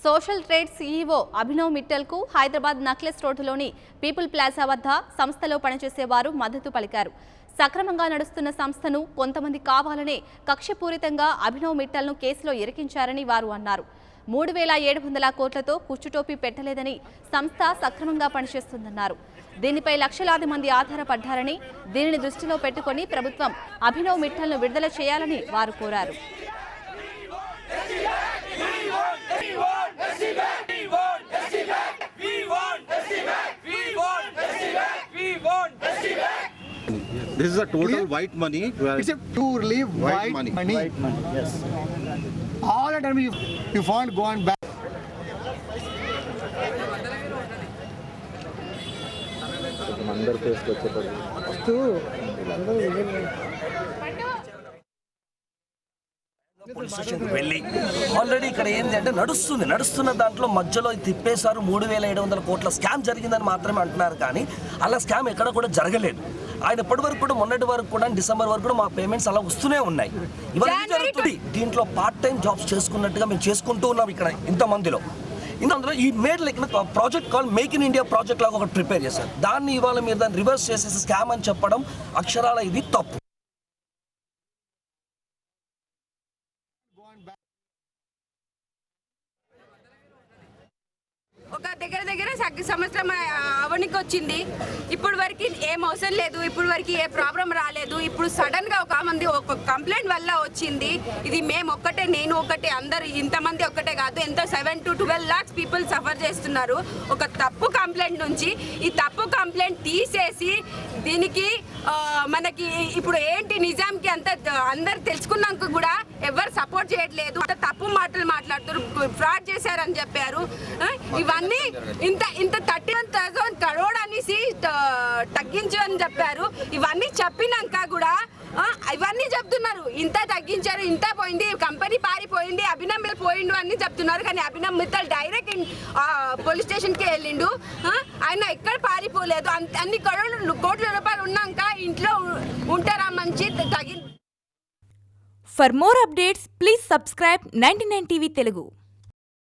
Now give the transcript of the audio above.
Social trade CEO Abhinav మిట్టల్కు Hyderabad necklace రోడ్డులోని people plaza వద్ద సంస్థలో పనిచేసేవారు మద్దతు పలికారు. సక్రమంగా నడుస్తున్న సంస్థను కొంతమంది కావాలనే కక్షపూరితంగా అభినవ్ మిట్టల్ను కేసులో ఇరికించారని వారు అన్నారు. 3,700 కోట్లతో కుచ్చుటోపీ పెట్టలేదని, సంస్థ సక్రమంగా పనిచేస్తుందన్నారు. దీనిపై లక్షలాది మంది ఆధారపడ్డారని, దీనిని దృష్టిలో పెట్టుకుని ప్రభుత్వం అభినవ్ మిట్టల్ను విడుదల చేయాలని వారు కోరారు. This is a total white money. It's a purely white money. White money, yes. All the time you found go on back. Mandar face వచ్చేటప్పుడు ఫస్ట్ వీళ్ళందరూ పోలీస్ స్టేషన్కి వెళ్ళి ఆల్రెడీ ఇక్కడ ఏంటి అంటే నడుస్తున్న దాంట్లో మధ్యలో తిప్పేశారు. 3,700 కోట్ల స్కామ్ జరిగిందని మాత్రమే అంటున్నారు, కానీ అలా స్కామ్ ఎక్కడ కూడా జరగలేదు. ఆయన ఇప్పటి వరకు కూడా మొన్నటి వరకు కూడా డిసెంబర్ వరకు కూడా మా పేమెంట్స్ అలా వస్తూనే ఉన్నాయి. ఇవన్నీ జరుగుతుంది. దీంట్లో పార్ట్ టైం జాబ్స్ చేసుకున్నట్టుగా మేము చేసుకుంటూ ఉన్నాం ఇక్కడ ఇంతమందిలో. అందులో ఈ made like project call make in India project లాగా ఒకటి ప్రిపేర్ చేశారు. దాన్ని ఇవాళ మీరు దాన్ని రివర్స్ చేసేసి స్కామ్ అని చెప్పడం అక్షరాల ఇది తప్పు. ఒక దగ్గర సంవత్సరం అవనికి వచ్చింది. ఇప్పుడు వరకు ఏం అవసరం లేదు, ఇప్పుడు వరకు ఏ ప్రాబ్లం రాలేదు. ఇప్పుడు సడన్ గా ఒక కంప్లైంట్ వల్ల వచ్చింది. ఇది మేము ఒక్కటే, నేను ఒక్కటే, అందరు ఇంతమంది ఒక్కటే కాదు, ఎంతో 7 to 12 lakhs పీపుల్ సఫర్ చేస్తున్నారు ఒక తప్పు కంప్లైంట్ నుంచి. ఈ తప్పు కంప్లైంట్ తీసేసి దీనికి మనకి ఇప్పుడు ఏంటి నిజాంకి అందరు తెలుసుకున్నాక కూడా ఎవరు సపోర్ట్ చేయట్లేదు. తప్పు మాటలు మాట్లాడుతారు, ఫ్రాడ్ చేశారని చెప్పారు. ఇవన్నీ ఇంత 31,000 crore అనేసి తగ్గించు అని చెప్పారు. ఇవన్నీ చెప్పినాక కూడా ఇవన్నీ చెప్తున్నారు, ఇంత తగ్గించారు, ఇంత పోయింది, కంపెనీ పారిపోయింది, అభినవ్ మిట్టల్ పోయిండు అని చెప్తున్నారు. కానీ అభినవ్ మిట్టల్ డైరెక్ట్ పోలీస్ స్టేషన్కి వెళ్ళిండు. ఆయన ఎక్కడ పారిపోలేదు. అన్ని కోట్ల రూపాయలు ఉన్నాక ఇంట్లో ఉంటారా మంచి తగ్గి. For more updates, please subscribe 99 TV Telugu.